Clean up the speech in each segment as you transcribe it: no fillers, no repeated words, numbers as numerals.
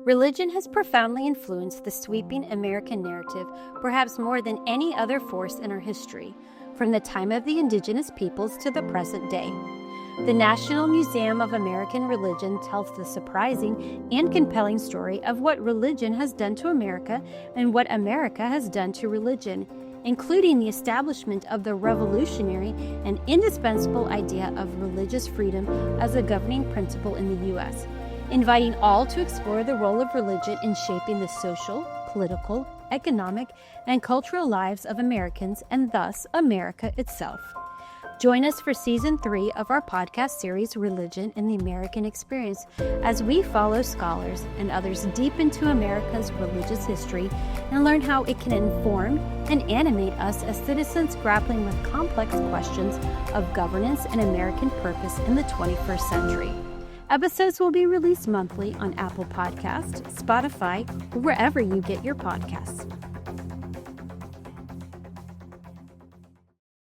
Religion has profoundly influenced the sweeping American narrative, perhaps more than any other force in our history, from the time of the indigenous peoples to the present day. The National Museum of American Religion tells the surprising and compelling story of what religion has done to America and what America has done to religion, including the establishment of the revolutionary and indispensable idea of religious freedom as a governing principle in the U.S., inviting all to explore the role of religion in shaping the social, political, economic, and cultural lives of Americans and thus America itself. Join us for Season 3 of our podcast series, Religion in the American Experience, as we follow scholars and others deep into America's religious history and learn how it can inform and animate us as citizens grappling with complex questions of governance and American purpose in the 21st century. Episodes will be released monthly on Apple Podcasts, Spotify, or wherever you get your podcasts.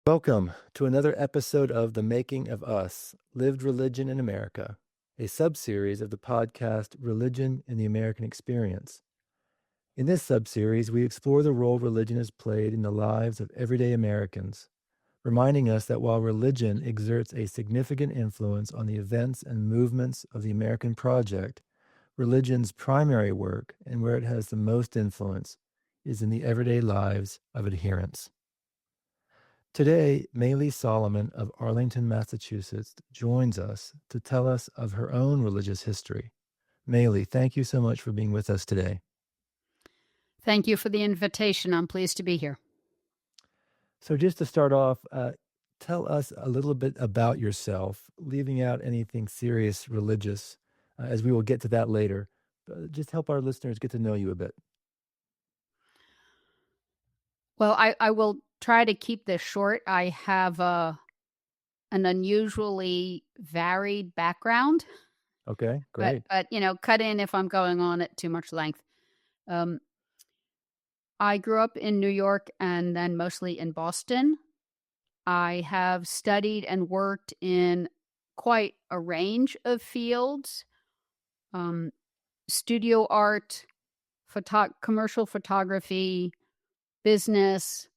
Welcome to another episode of The Making of U.S, Lived Religion in America, a subseries of the podcast Religion in the American Experience. In this subseries, we explore the role religion has played in the lives of everyday Americans, reminding us that while religion exerts a significant influence on the events and movements of the American project, religion's primary work and where it has the most influence is in the everyday lives of adherents. Today, Méli Solomon of Arlington, Massachusetts, joins us to tell us of her own religious history. Méli, thank you so much for being with us today. Thank you for the invitation. I'm pleased to be here. So just to start off, tell us a little bit about yourself, leaving out anything serious religious, as we will get to that later. Just help our listeners get to know you a bit. Well, I will try to keep this short. I have an unusually varied background. Okay, great. But cut in if I'm going on at too much length. I grew up in New York and then mostly in Boston. I have studied and worked in quite a range of fields, studio art, commercial photography, business.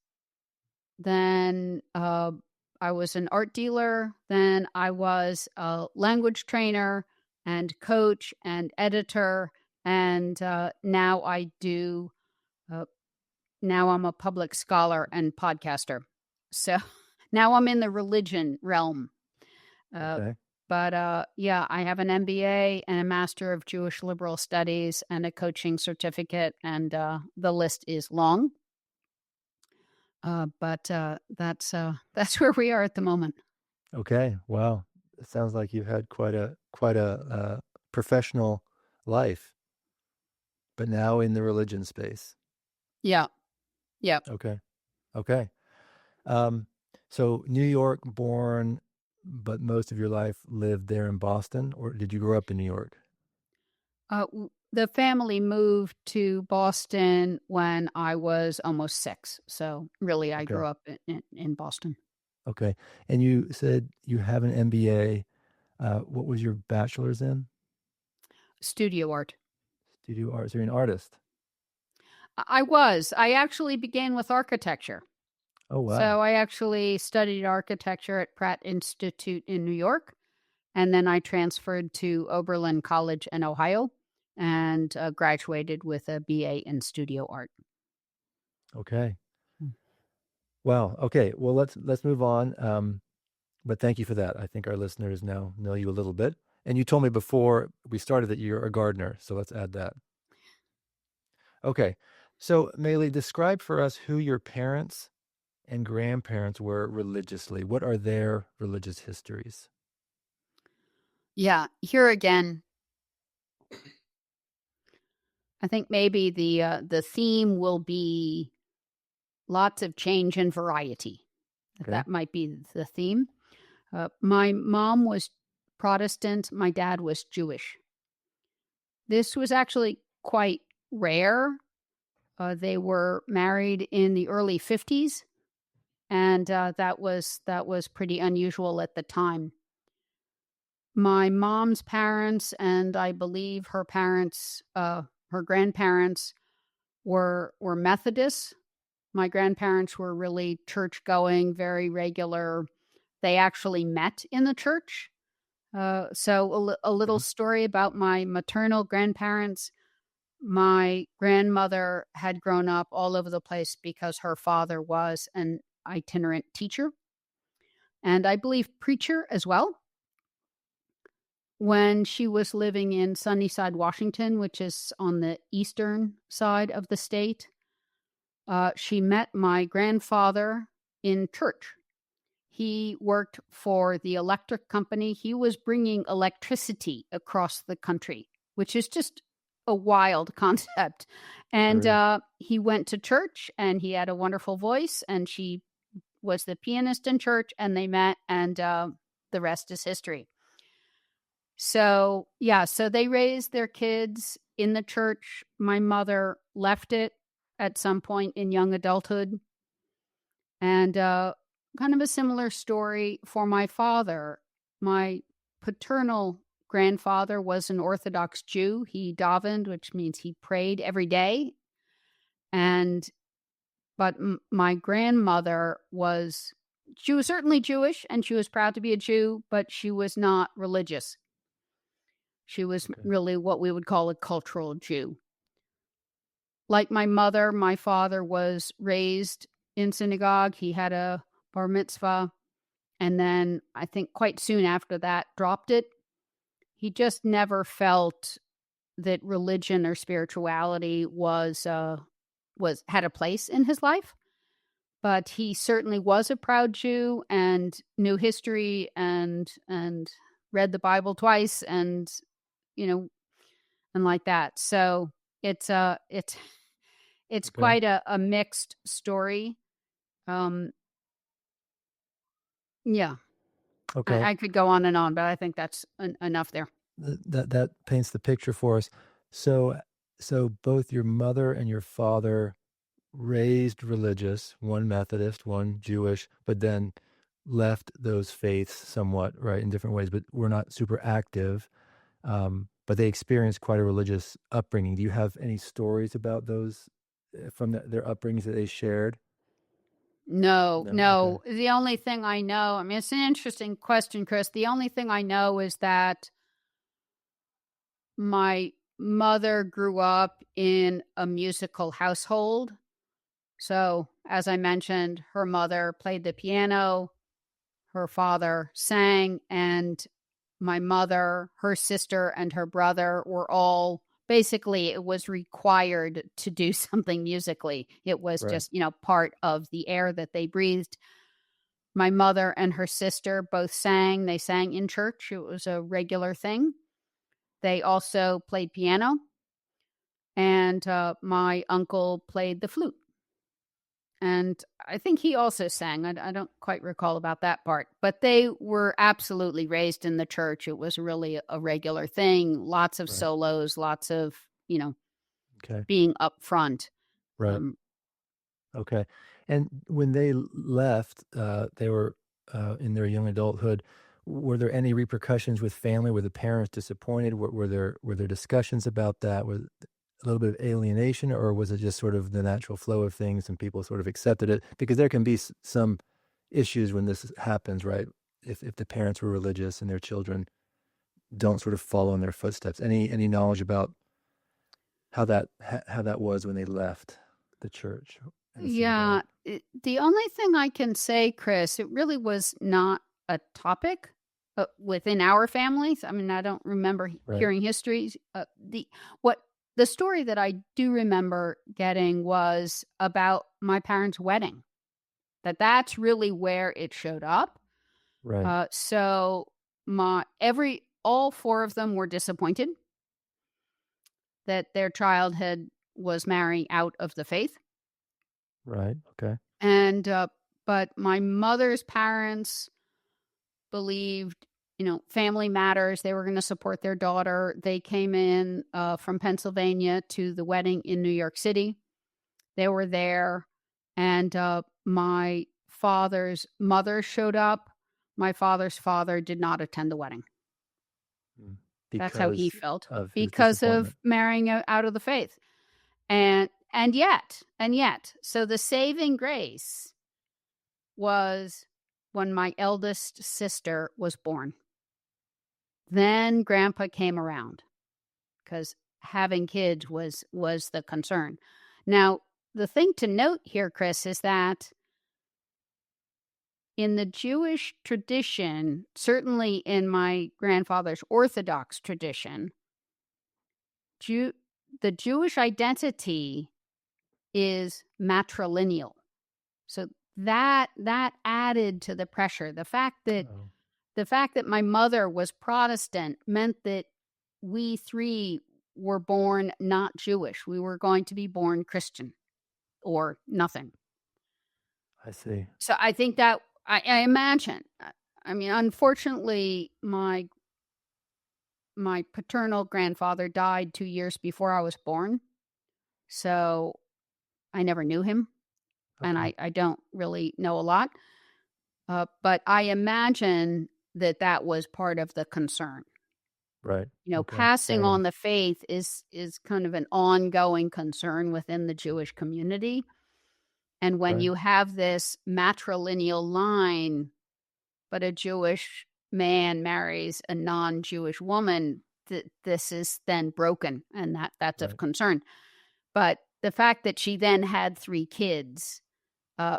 Then I was an art dealer. Then I was a language trainer and coach and editor. And now now I'm a public scholar and podcaster. So now I'm in the religion realm. Okay. But I have an MBA and a Master of Jewish Liberal Studies and a coaching certificate, and the list is long. But that's where we are at the moment. Okay. Wow. It sounds like you've had quite a professional life, but now in the religion space. Yeah. Yeah. Okay. So New York born, but most of your life lived there in Boston, or did you grow up in New York? The family moved to Boston when I was almost 6. So really, I grew up in Boston. Okay. And you said you have an MBA. What was your bachelor's in? Studio art. Studio art. So you're an artist. I actually began with architecture. Oh, wow. So I actually studied architecture at Pratt Institute in New York. And then I transferred to Oberlin College in Ohio and graduated with a BA in studio art. Okay. Wow. Okay. Well, let's move on. But thank you for that. I think our listeners now know you a little bit. And you told me before we started that you're a gardener. So let's add that. Okay. So, Méli, describe for us who your parents and grandparents were religiously. What are their religious histories? Yeah, here again, I think maybe the theme will be lots of change and variety. Okay. That might be the theme. My mom was Protestant. My dad was Jewish. This was actually quite rare. They were married in the early 50s, and that was pretty unusual at the time. My mom's parents and I believe her parents Her grandparents were Methodists. My grandparents were really church-going, very regular. They actually met in the church. So a little story about my maternal grandparents. My grandmother had grown up all over the place because her father was an itinerant teacher and I believe preacher as well. When she was living in Sunnyside, Washington, which is on the eastern side of the state, she met my grandfather in church. He worked for the electric company. He was bringing electricity across the country, which is just a wild concept. And Sure. he went to church and he had a wonderful voice and she was the pianist in church and they met and the rest is history. So, yeah, so they raised their kids in the church. My mother left it at some point in young adulthood. And kind of a similar story for my father. My paternal grandfather was an Orthodox Jew. He davened, which means he prayed every day. But my grandmother she was certainly Jewish and she was proud to be a Jew, but she was not religious. She was Okay. really what we would call a cultural Jew. Like my mother, my father was raised in synagogue. He had a bar mitzvah. And then I think quite soon after that, dropped it. He just never felt that religion or spirituality had a place in his life. But he certainly was a proud Jew and knew history and read the Bible twice and and like that. So it's Okay. quite a mixed story. Yeah, Okay. I could go on and on, but I think that's enough there. That paints the picture for us. So both your mother and your father raised religious, one Methodist, one Jewish, but then left those faiths somewhat, right, in different ways, but were not super active. But they experienced quite a religious upbringing. Do you have any stories about those from their upbringings that they shared? No, No. Okay. no. The only thing I know, I mean, it's an interesting question, Chris. The only thing I know is that my mother grew up in a musical household. So, as I mentioned, her mother played the piano, her father sang, and my mother, her sister, and her brother were all basically, it was required to do something musically. It was Right. just, part of the air that they breathed. My mother and her sister both sang. They sang in church. It was a regular thing. They also played piano, and my uncle played the flute. And I think he also sang. I don't quite recall about that part, but they were absolutely raised in the church. It was really a regular thing. Lots of Right. solos, lots of, Okay. being up front. Right. Okay. And when they left, they were in their young adulthood. Were there any repercussions with family? Were the parents disappointed? Were there discussions about that? Was a little bit of alienation, or was it just sort of the natural flow of things and people sort of accepted it? Because there can be some issues when this happens, right? If the parents were religious and their children don't sort of follow in their footsteps. Any knowledge about how that was when they left the church and the synagogue? Yeah. The only thing I can say, Chris, it really was not a topic within our families. I mean, I don't remember Right. hearing histories. The story that I do remember getting was about my parents' wedding. That's really where it showed up. Right. So all four of them were disappointed that their child was marrying out of the faith. Right. Okay. And but my mother's parents believed, family matters. They were going to support their daughter. They came in from Pennsylvania to the wedding in New York City. They were there, and my father's mother showed up. My father's father did not attend the wedding. Mm. That's how he because felt of his because of disappointment. marrying out of the faith. And yet, so the saving grace was when my eldest sister was born. Then grandpa came around because having kids was the concern. Now, the thing to note here, Chris, is that in the Jewish tradition, certainly in my grandfather's Orthodox tradition, the Jewish identity is matrilineal. So that added to the pressure. Oh, The fact that my mother was Protestant meant that we three were born not Jewish. We were going to be born Christian or nothing. I see. So I think that I imagine. I mean, unfortunately, my paternal grandfather died 2 years before I was born, so I never knew him, and Okay. I don't really know a lot. But I imagine that was part of the concern. Right. You know, Okay. Fair passing on enough. the faith is kind of an ongoing concern within the Jewish community. And when Right. you have this matrilineal line, but a Jewish man marries a non-Jewish woman, this is then broken, and that's of Right. concern. But the fact that she then had 3 kids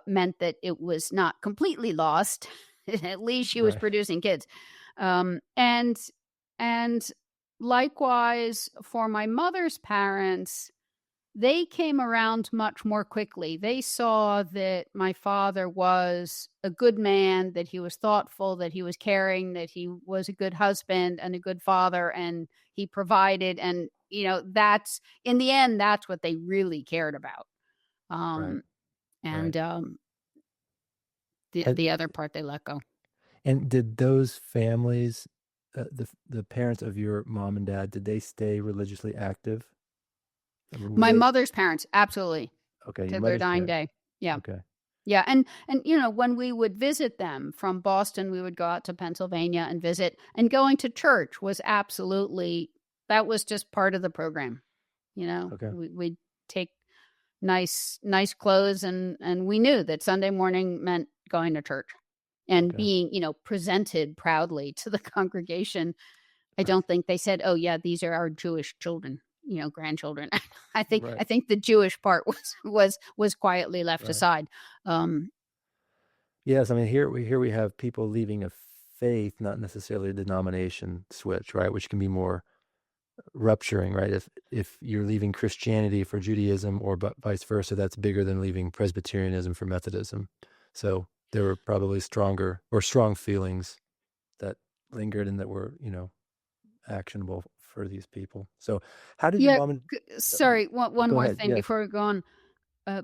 meant that it was not completely lost. At least she was Right. producing kids. And likewise for my mother's parents, they came around much more quickly. They saw that my father was a good man, that he was thoughtful, that he was caring, that he was a good husband and a good father, and he provided. And, that's in the end, that's what they really cared about. Right. Um, Right. and the And the other part they let go. and did those families, the parents of your mom and dad, did they stay religiously active? I mean, were My they mother's parents, absolutely, okay? Your to their mother's dying parents. day. Yeah. Okay. Yeah, and when we would visit them from Boston, we would go out to Pennsylvania and visit, and going to church was absolutely that was just part of the program. Okay. We'd take nice clothes, and we knew that Sunday morning meant going to church and Okay. being, presented proudly to the congregation. I don't think they said, "Oh yeah, these are our Jewish children, grandchildren." Right. I think the Jewish part was quietly left Right. aside. Um, Yes. I mean, here we have people leaving a faith, not necessarily a denomination switch, right? Which can be more rupturing, right? If you're leaving Christianity for Judaism or vice versa, that's bigger than leaving Presbyterianism for Methodism. So there were probably strong feelings that lingered and that were, actionable for these people. So how did your yeah. mom and uh, Sorry, one go more ahead? thing Yes. before we go on. Uh,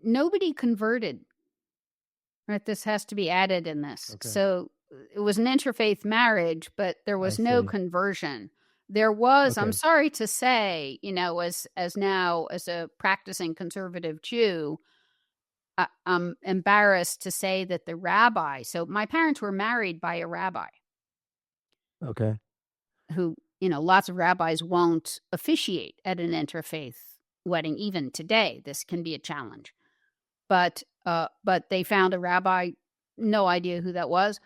Nobody converted. Right, this has to be added in this. Okay. So it was an interfaith marriage, but there I was no see. conversion. There was, I'm Okay. sorry to say, as now as a practicing conservative Jew, I'm embarrassed to say that the rabbi. So my parents were married by a rabbi Okay. who, lots of rabbis won't officiate at an interfaith wedding. Even today, this can be a challenge. But they found a rabbi, no idea who that was.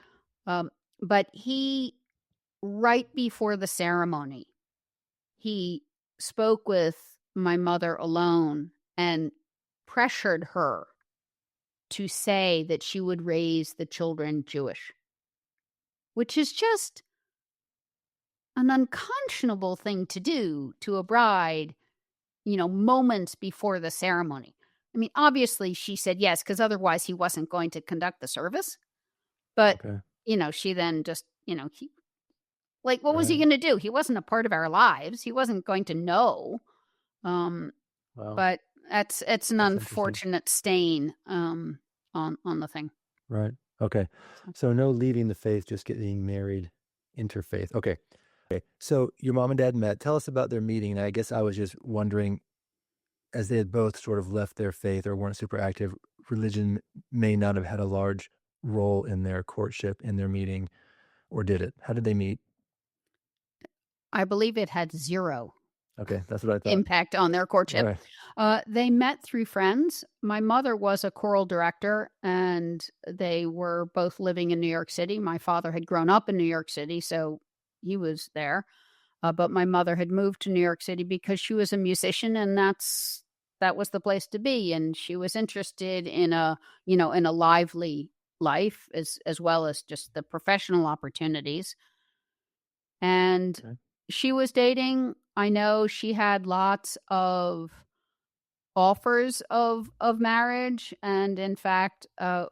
Um, but he, right before the ceremony, he spoke with my mother alone and pressured her to say that she would raise the children Jewish, which is just an unconscionable thing to do to a bride, moments before the ceremony. I mean, obviously she said yes, because otherwise he wasn't going to conduct the service. But, Okay. she then just, like, what was he Right. gonna do? He wasn't a part of our lives. He wasn't going to know. Um, Wow. but it's an That's interesting. unfortunate stain, on the thing. Right. Okay. So So no leaving the faith, just getting married interfaith. Okay. Okay. So your mom and dad met. Tell us about their meeting. And I guess I was just wondering, as they had both sort of left their faith or weren't super active, religion may not have had a large role in their courtship, in their meeting. or did it? How did they meet? I believe it had 0 Okay, that's what I thought. impact on their All courtship. right. They met through friends. My mother was a choral director, and they were both living in New York City. My father had grown up in New York City, so he was there. But my mother had moved to New York City because she was a musician, and that was the place to be. And she was interested in a lively life as well as just the professional opportunities. And Okay. she was dating. I know she had lots of offers of marriage, and in fact,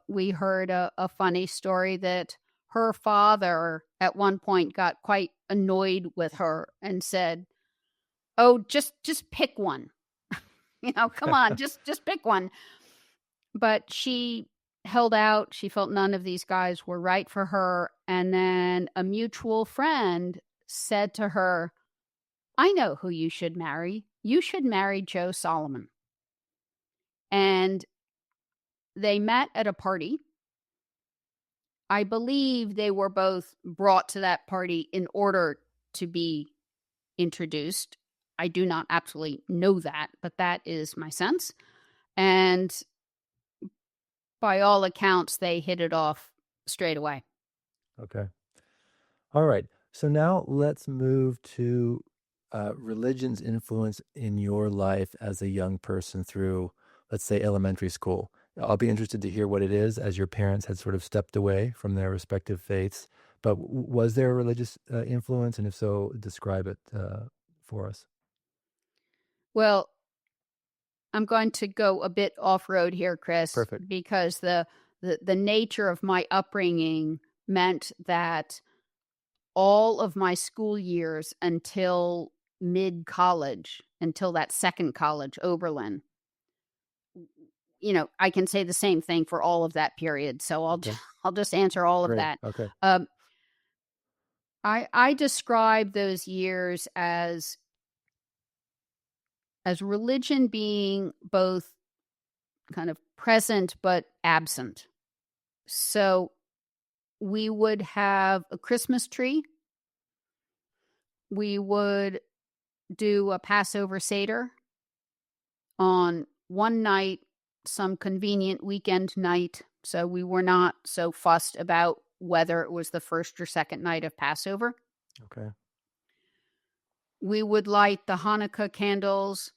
we heard a funny story that her father at one point got quite annoyed with her and said, "Oh, just pick one. Come on, just pick one." But she held out. She felt none of these guys were right for her, and then a mutual friend said to her, "I know who you should marry. You should marry Joe Solomon." And they met at a party. I believe they were both brought to that party in order to be introduced. I do not absolutely know that, but that is my sense. And by all accounts, they hit it off straight away. Okay. All right. So now let's move to religion's influence in your life as a young person through, let's say, elementary school. I'll be interested to hear what it is as your parents had sort of stepped away from their respective faiths. But was there a religious influence? And if so, describe it for us. Well, I'm going to go a bit off road here, Chris, Perfect. because the nature of my upbringing meant that all of my school years until mid college, until that second college, Oberlin, I can say the same thing for all of that period. So Okay. I'll just answer all of Great. that. Okay. Um, I describe those years as religion being both kind of present but absent. So we would have a Christmas tree. We would do a Passover Seder on one night, some convenient weekend night. So we were not so fussed about whether it was the first or second night of Passover. Okay. We would light the Hanukkah candles,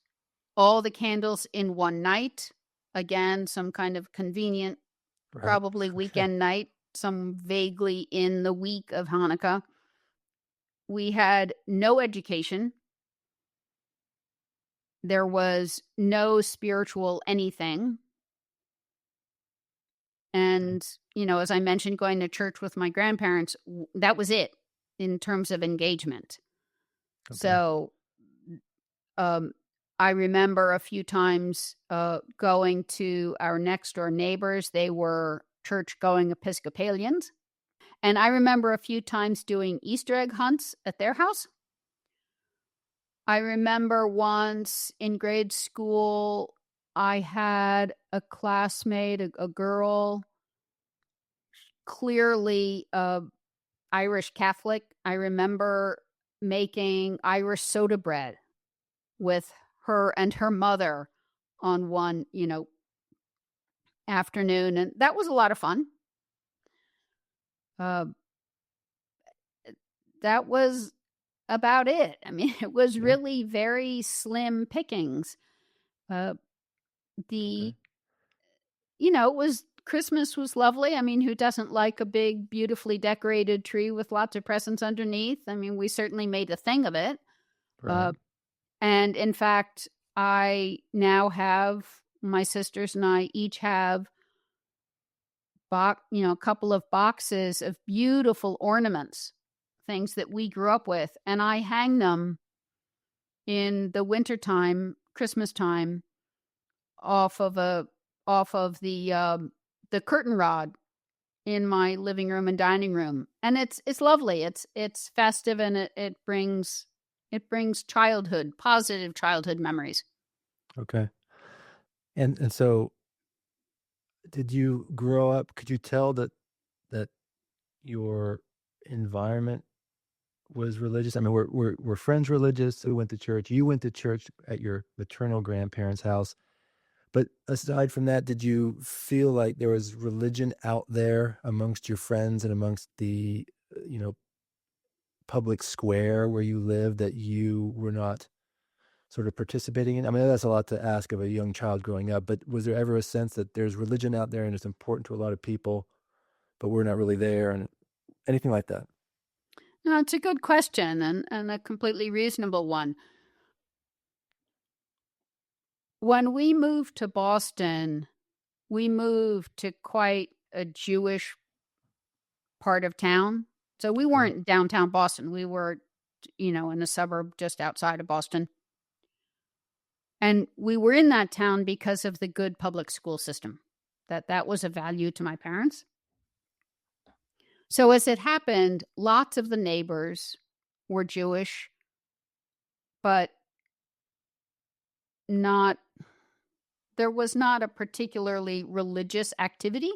all the candles in one night. Again, some kind of convenient, Right. probably Okay. weekend night, some vaguely in the week of Hanukkah. We had no education. There was no spiritual anything. Okay. And, as I mentioned, going to church with my grandparents, that was it in terms of engagement. Okay. So, um, I remember a few times going to our next door neighbors. They were church going Episcopalians. And I remember a few times doing Easter egg hunts at their house. I remember once in grade school, I had a classmate, a girl, clearly Irish Catholic. I remember making Irish soda bread with her and her mother on one, afternoon, and that was a lot of fun. Uh, that was about it. I mean, it was Yeah. really very slim pickings. Uh, Okay. the it was Christmas was lovely. I mean, who doesn't like a big, beautifully decorated tree with lots of presents underneath? I mean, we certainly made a thing of it. Right. Uh, and in fact, I now have my sisters and I each have a couple of boxes of beautiful ornaments, things that we grew up with, and I hang them in the wintertime, Christmas time, off of the curtain rod in my living room and dining room, and it's lovely. It's festive, and it brings positive childhood memories. Okay. And so did you grow up, could you tell that your environment was religious? I mean, were friends religious who went to church? You went to church at your maternal grandparents' house. But aside from that, did you feel like there was religion out there amongst your friends and amongst the, public square where you lived that you were not sort of participating in? I mean, that's a lot to ask of a young child growing up, but was there ever a sense that there's religion out there and it's important to a lot of people, but we're not really there, and anything like that? No, it's a good question and a completely reasonable one. When we moved to Boston, we moved to quite a Jewish part of town. So we Okay. weren't downtown Boston. We were, in a suburb just outside of Boston. And we were in that town because of the good public school system. That was a value to my parents. So as it happened, lots of the neighbors were Jewish, but not there was not a particularly religious activity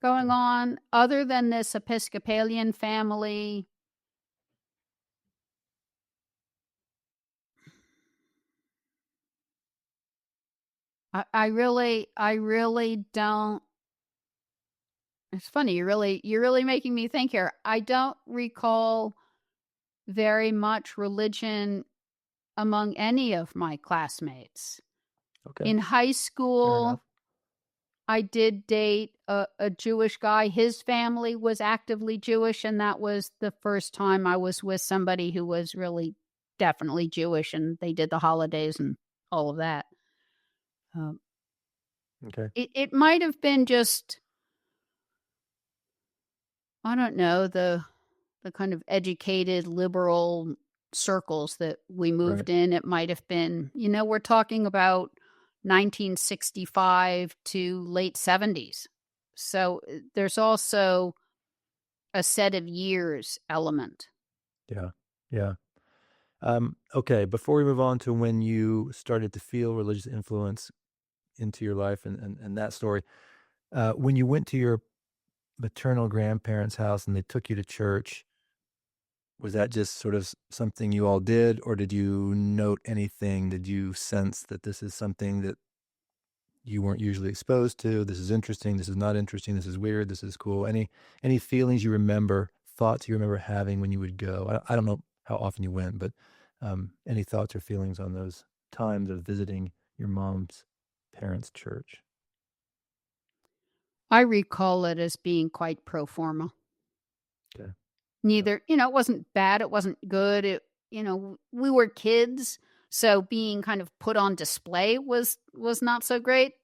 going Okay. on other than this Episcopalian family. I really don't. It's funny. You're really making me think here. I don't recall very much religion among any of my classmates. Okay. In high Fair enough. school, I did date a Jewish guy. His family was actively Jewish, and that was the first time I was with somebody who was really definitely Jewish, and they did the holidays and all of that. Um, Okay. it might have been just, I don't know, the kind of educated liberal circles that we Right. moved in. It might have been, we're talking about 1965 to late 70s. So there's also a set of years element. Yeah. Yeah. Okay. Before we move on to when you started to feel religious influence into your life and that story, when you went to your maternal grandparents' house and they took you to church, was that just sort of something you all did, or did you note anything? Did you sense that this is something that you weren't usually exposed to? This is interesting. This is not interesting. This is weird. This is cool. Any feelings you remember, thoughts you remember having when you would go? I don't know how often you went, but any thoughts or feelings on those times of visiting your mom's parents' church? I recall it as being quite pro forma. Okay. Yep. Neither, it wasn't bad, it wasn't good. We were kids, so being kind of put on display was not so great.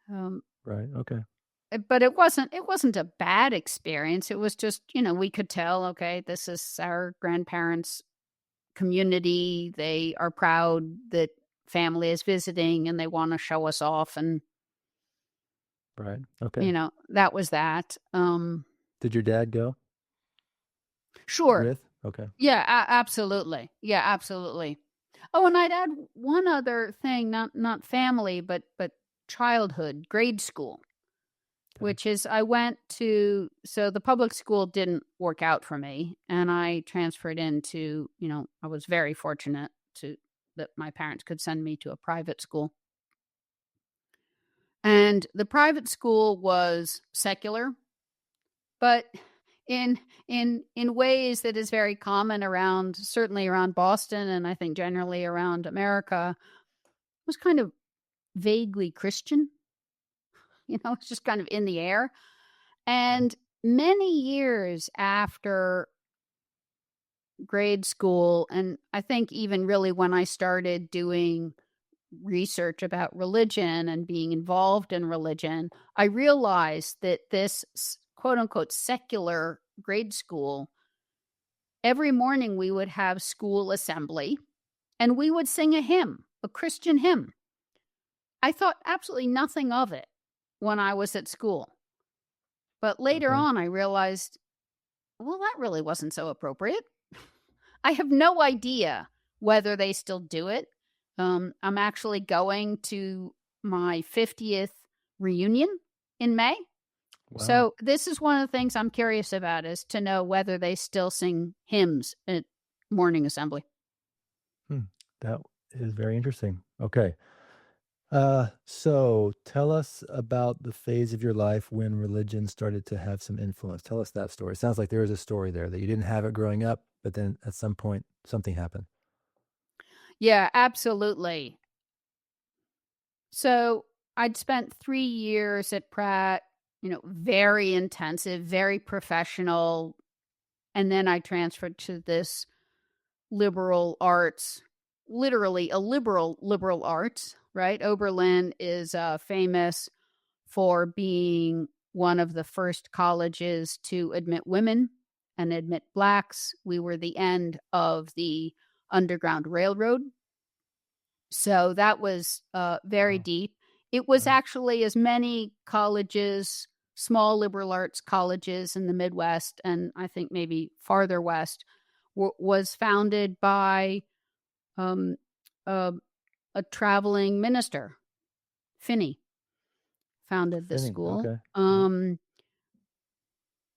Um, Right. Okay. but it wasn't a bad experience. It was just, we could tell, okay, this is our grandparents' community. They are proud that family is visiting and they want to show us off, and Right. Okay. that was that. Did your dad go Sure. with? Okay. Yeah, absolutely. Yeah, absolutely. Oh, and I'd add one other thing, not family, but childhood, grade school, Okay. which is I went to, so the public school didn't work out for me, and I transferred into, I was very fortunate to that my parents could send me to a private school. And the private school was secular, but in in ways that is very common around, certainly around Boston, and I think generally around America, was kind of vaguely Christian. It's just kind of in the air. Okay. And many years after grade school, and I think even really when I started doing research about religion and being involved in religion, I realized that this quote unquote secular grade school, every morning we would have school assembly and we would sing a hymn, a Christian hymn. I thought absolutely nothing of it when I was at school. But later Okay. on, I realized, well, that really wasn't so appropriate. I have no idea whether they still do it. I'm actually going to my 50th reunion in May. Wow. So this is one of the things I'm curious about, is to know whether they still sing hymns at morning assembly. Hmm. That is very interesting. Okay. So tell us about the phase of your life when religion started to have some influence. Tell us that story. It sounds like there is a story there that you didn't have it growing up, but then at some point something happened. Yeah, absolutely. So I'd spent 3 years at Pratt, very intensive, very professional. And then I transferred to this liberal arts, literally a liberal arts, right? Oberlin is famous for being one of the first colleges to admit women and admit blacks. We were the end of the Underground Railroad. So that was very Wow. deep. It was Right. actually as many colleges, small liberal arts colleges in the Midwest, and I think maybe farther west, was founded by um, a, a traveling minister. Finney founded the Finning. school. Okay. Yeah.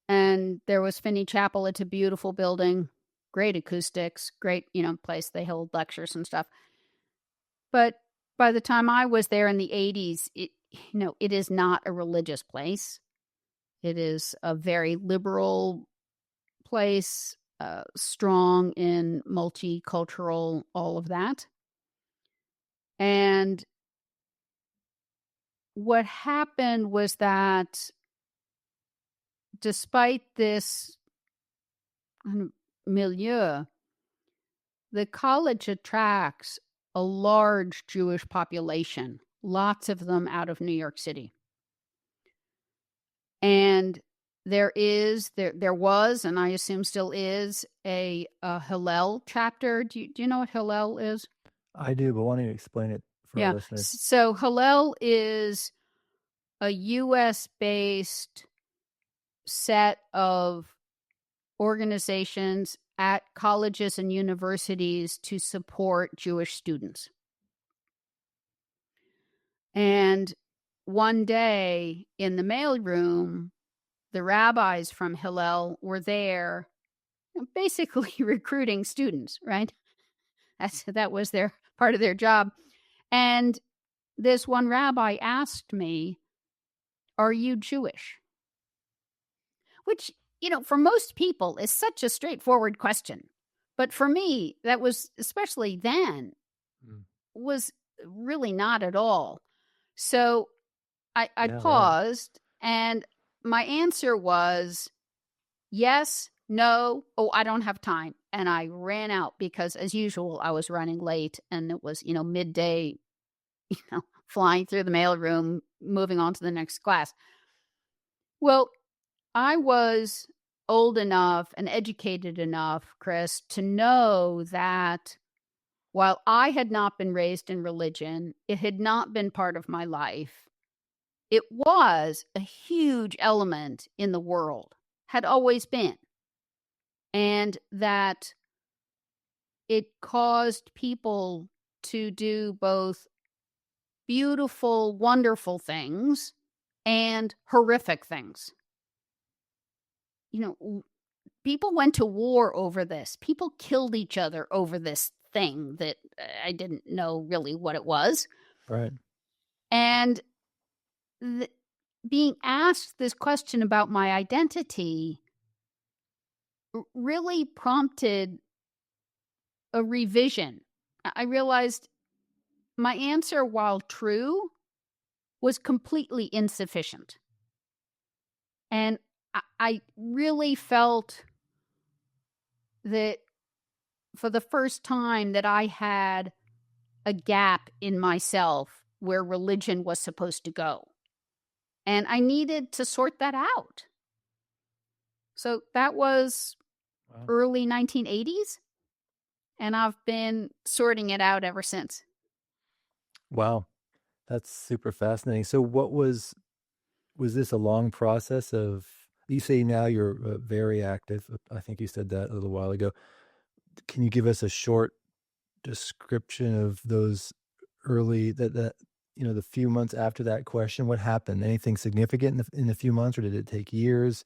And there was Finney Chapel. It's a beautiful building, great acoustics, great, place they hold lectures and stuff. But by the time I was there in the 80s, it is not a religious place. It is a very liberal place, strong in multicultural, all of that. And what happened was that despite this kind of milieu, the college attracts a large Jewish population, lots of them out of New York City. And there was, and I assume still is, a Hillel chapter. Do you know what Hillel is? I do, but why don't you explain it for our Yeah. listeners? So Hillel is a U.S. based set of organizations at colleges and universities to support Jewish students. And one day in the mailroom, the rabbis from Hillel were there, basically recruiting students, right? That was their part of their job. And this one rabbi asked me, "Are you Jewish?" Which, for most people is such a straightforward question. But for me, that was, especially then, Mm. was really not at all. So I Yeah, right. paused, and my answer was yes, no, oh, I don't have time. And I ran out because, as usual, I was running late, and it was, midday, flying through the mailroom, moving on to the next class. Well, I was old enough and educated enough, Chris, to know that while I had not been raised in religion, it had not been part of my life. It was a huge element in the world, had always been. And that it caused people to do both beautiful, wonderful things and horrific things. People went to war over this. People killed each other over this thing that I didn't know really what it was. Right. And being asked this question about my identity really prompted a revision. I realized my answer, while true, was completely insufficient. And I really felt that for the first time that I had a gap in myself where religion was supposed to go. And I needed to sort that out. So that was Wow. early 1980s. And I've been sorting it out ever since. Wow. That's super fascinating. So was this a long process of, you say now you're very active. I think you said that a little while ago. Can you give us a short description of those early that the few months after that question, what happened? Anything significant in the few months, or did it take years?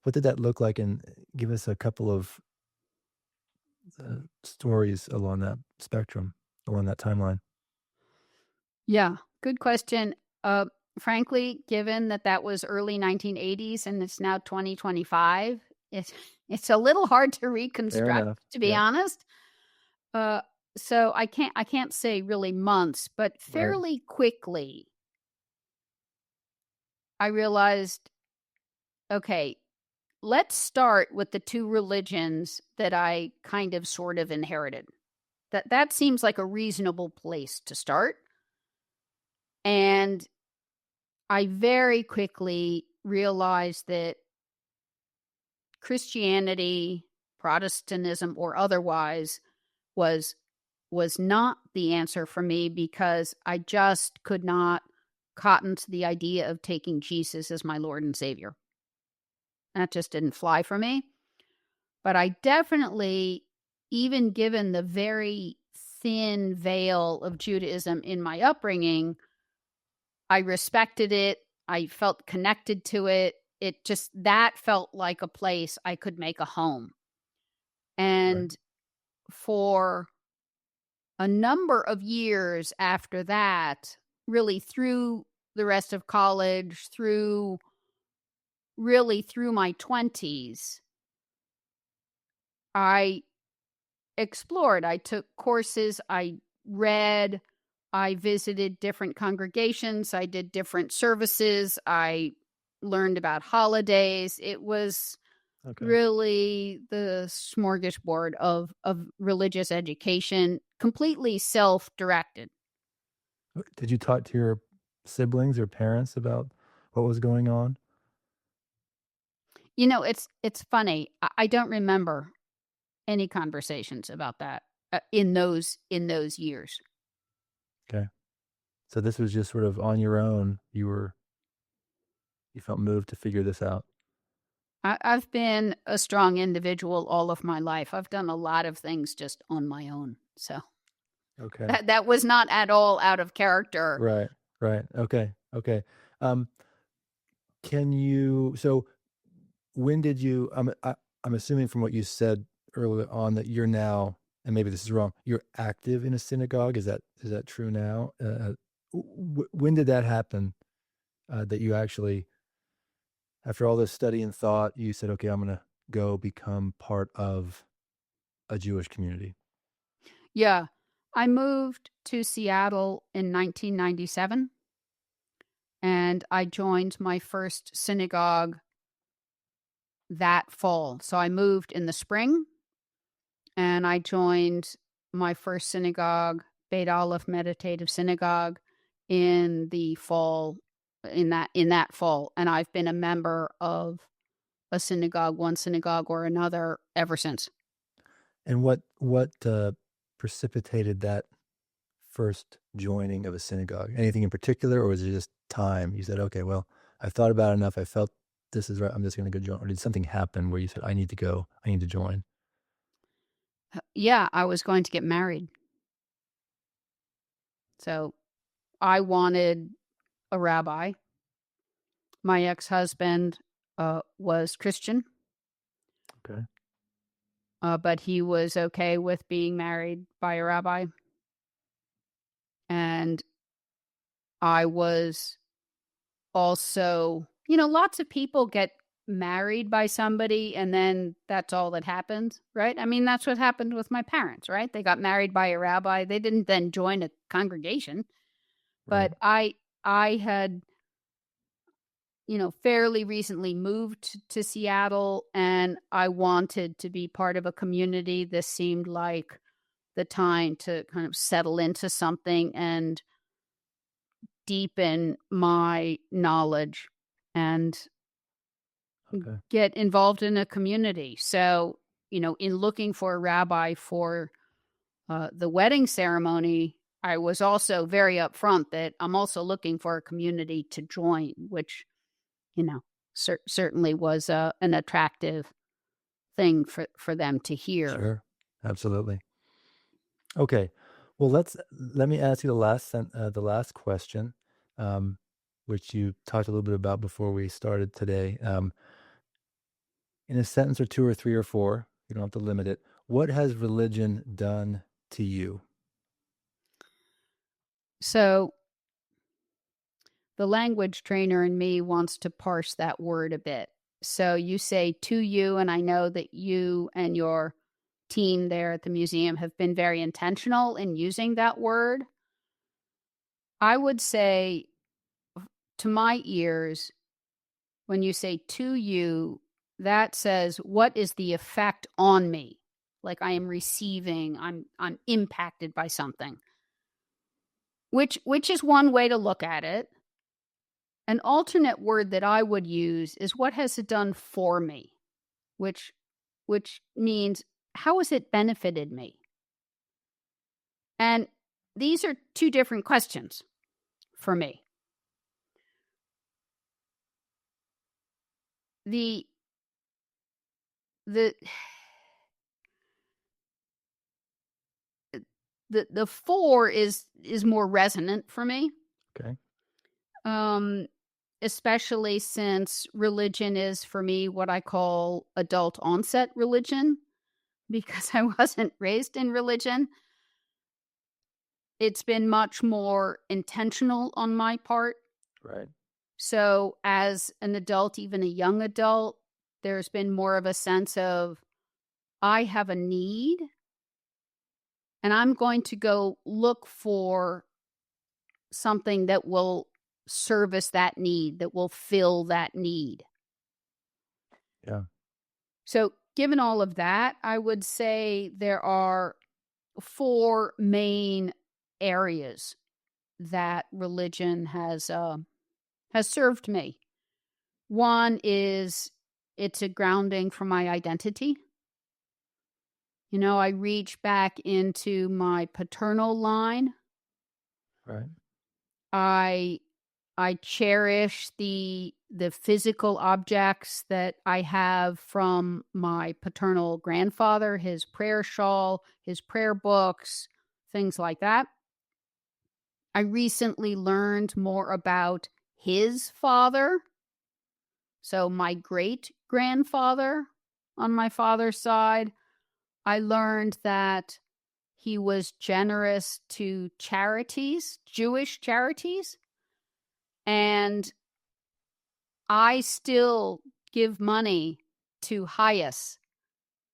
What did that look like? And give us a couple of stories along that spectrum, along that timeline. Yeah, good question. Uh, Frankly, given that that was early 1980s and it's now 2025, it's a little hard to Fair reconstruct, enough. to be Yep. honest. Uh, so I can't say really months, but Right. fairly quickly, I realized, okay, let's start with the two religions that I kind of sort of inherited. That seems like a reasonable place to start. And I very quickly realized that Christianity, Protestantism or otherwise was was not the answer for me because I just could not cotton to the idea of taking Jesus as my Lord and Savior. That just didn't fly for me. But I definitely, even given the very thin veil of Judaism in my upbringing, I respected it. I felt connected to it. It just, that felt like a place I could make a home. Right. And for a number of years after that, really through the rest of college, through my 20s, I explored. I took courses, I read, I visited different congregations, I did different services, I learned about holidays. It was Okay. really the smorgasbord of religious education, completely self-directed. Did you talk to your siblings or parents about what was going on? You know, it's funny. I don't remember any conversations about that in those years. Okay. So this was just sort of on your own. You felt moved to figure this out. I've been a strong individual all of my life. I've done a lot of things just on my own. So Okay. that was not at all out of character. Right. Right. Okay. Okay. Um, can you? So when did you? I'm assuming from what you said earlier on that you're now, and maybe this is wrong. You're active in a synagogue. Is that true now? When did that happen? That you actually, after all this study and thought, you said, "Okay, I'm going to go become part of a Jewish community." Yeah. I moved to Seattle in 1997 and I joined my first synagogue that fall. So I moved in the spring and I joined my first synagogue, Beit Aleph Meditative Synagogue, in the fall, in that fall, and I've been a member of a synagogue, one synagogue or another, ever since. And what precipitated that first joining of a synagogue? Anything in particular, or was it just time? You said, "Okay, well, I've thought about it enough. I felt this is right. I'm just going to go join." Or did something happen where you said, "I need to go. I need to join"? Yeah, I was going to get married, so I wanted a rabbi. My ex-husband was Christian, Okay. but he was okay with being married by a rabbi, and I was also, lots of people get married by somebody and then that's all that happens, right? I mean, that's what happened with my parents, right? They got married by a rabbi. They didn't then join a congregation, Right. but I had, fairly recently moved to Seattle and I wanted to be part of a community. This seemed like the time to kind of settle into something and deepen my knowledge and Okay. get involved in a community. So, in looking for a rabbi for the wedding ceremony, I was also very upfront that I'm also looking for a community to join, which, certainly was an attractive thing for them to hear. Sure. Absolutely. Okay. Well, let me ask you the last question, um, which you talked a little bit about before we started today. In a sentence or two or three or four, you don't have to limit it. What has religion done to you? So the language trainer in me wants to parse that word a bit. So you say to you, and I know that you and your team there at the museum have been very intentional in using that word. I would say to my ears, when you say to you, that says, what is the effect on me? Like I am receiving, I'm impacted by something. Which is one way to look at it. An alternate word that I would use is what has it done for me? Which means how has it benefited me? And these are two different questions for me. The the the four is more resonant for me. Okay. Especially since religion is for me what I call adult onset religion because I wasn't raised in religion. It's been much more intentional on my part. Right. So as an adult, even a young adult, there's been more of a sense of I have a need and I'm going to go look for something that will service that need, that will fill that need. Yeah. So, given all of that, I would say there are four main areas that religion has served me. One is it's a grounding for my identity. You know, I reach back into my paternal line. Right. I cherish the physical objects that I have from my paternal grandfather, his prayer shawl, his prayer books, things like that. I recently learned more about his father. So my great grandfather on my father's side, I learned that he was generous to charities, Jewish charities, and I still give money to HIAS,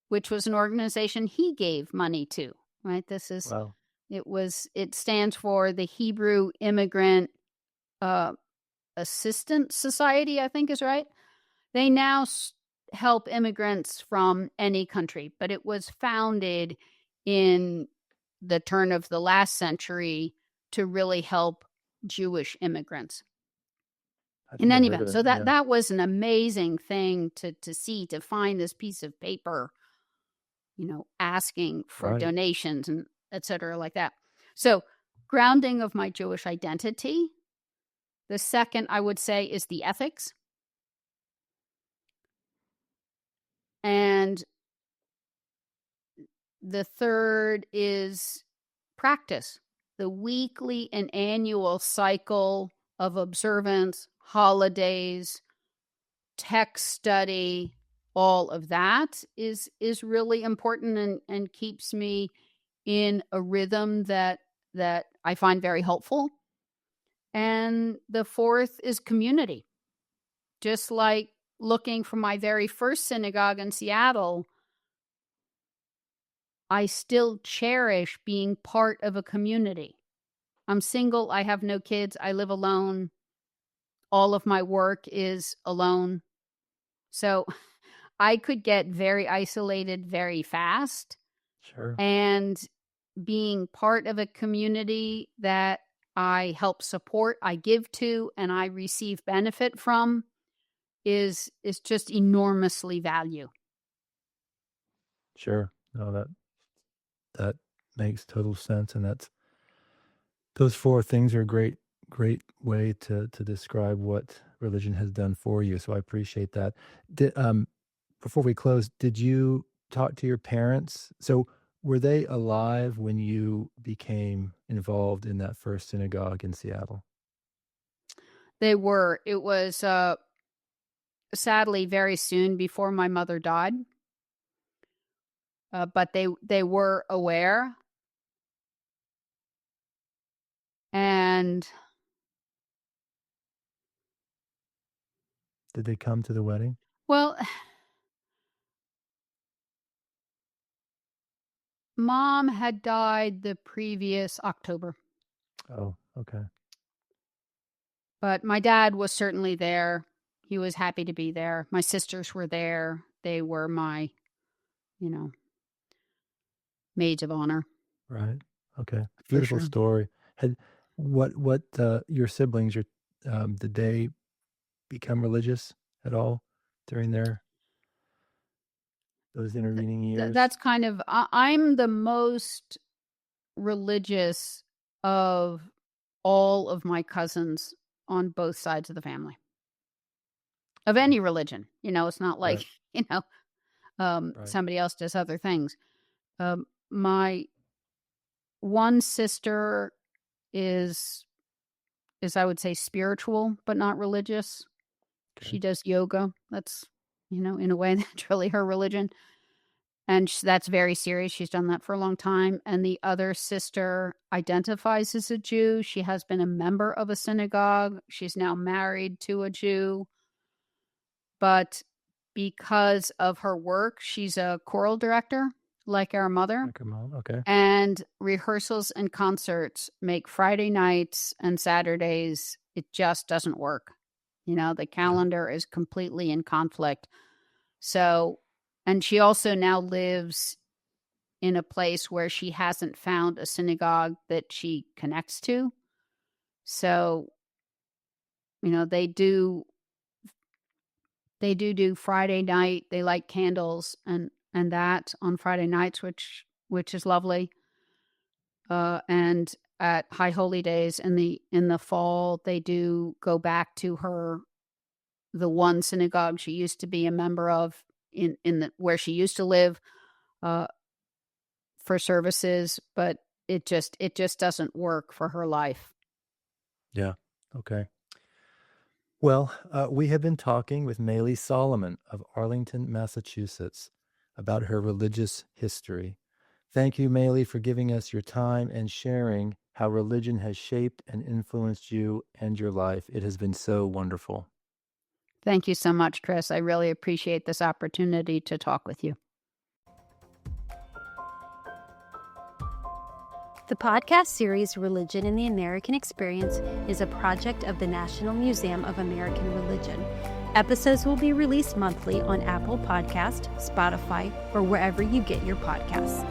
which was an organization he gave money to, right? Wow. It stands for the Hebrew Immigrant uh, Assistance Society, I think is right. They now help immigrants from any country, but it was founded in the turn of the last century to really help Jewish immigrants. I In think I've any heard event, of it. so Yeah. that was an amazing thing to see, to find this piece of paper, you know, asking for Right. donations and et cetera like that. So grounding of my Jewish identity. The second I would say is the ethics. And the third is practice, the weekly and annual cycle of observance, holidays, text study, all of that is really important and keeps me in a rhythm that I find very helpful. And the fourth is community. Just like looking for my very first synagogue in Seattle, I still cherish being part of a community. I'm single, I have no kids, I live alone. All of my work is alone. So I could get very isolated very fast. Sure. And being part of a community that I help support, I give to, and I receive benefit from is just enormously value. Sure. No, that makes total sense, and those four things are a great way to describe what religion has done for you. So I appreciate that. Before we close, did you talk to your parents? So Were they alive when you became involved in that first synagogue in Seattle? They were. It was sadly very soon before my mother died, but they were aware. And Did they come to the wedding? well, Mom had died the previous October, Oh, okay. but my dad was certainly there. He was happy to be there. My sisters were there. They were my, you know, maids of honor Right. Okay. for Beautiful sure. story. Had what your siblings, did they become religious at all during those intervening years? That's kind of I'm the most religious of all of my cousins on both sides of the family. Of any religion. It's not like, Right. Right. somebody else does other things. My one sister is I would say spiritual, but not religious. Okay. She does yoga. That's, in a way, that's really her religion. And that's very serious. She's done that for a long time. And the other sister identifies as a Jew. She has been a member of a synagogue. She's now married to a Jew. But because of her work, she's a choral director, like our mother. Like your mom. Okay. And rehearsals and concerts make Friday nights and Saturdays, it just doesn't work. The calendar is completely in conflict. So, and she also now lives in a place where she hasn't found a synagogue that she connects to. So, they do Friday night. They light candles and that on Friday nights, which is lovely. And at High Holy Days in the fall, they do go back to the one synagogue she used to be a member of where she used to live, for services, but it just doesn't work for her life. Yeah. Okay. Well, we have been talking with Méli Solomon of Arlington, Massachusetts, about her religious history. Thank you, Méli, for giving us your time and sharing how religion has shaped and influenced you and your life. It has been so wonderful. Thank you so much, Chris. I really appreciate this opportunity to talk with you. The podcast series Religion in the American Experience is a project of the National Museum of American Religion. Episodes will be released monthly on Apple Podcast, Spotify, or wherever you get your podcasts.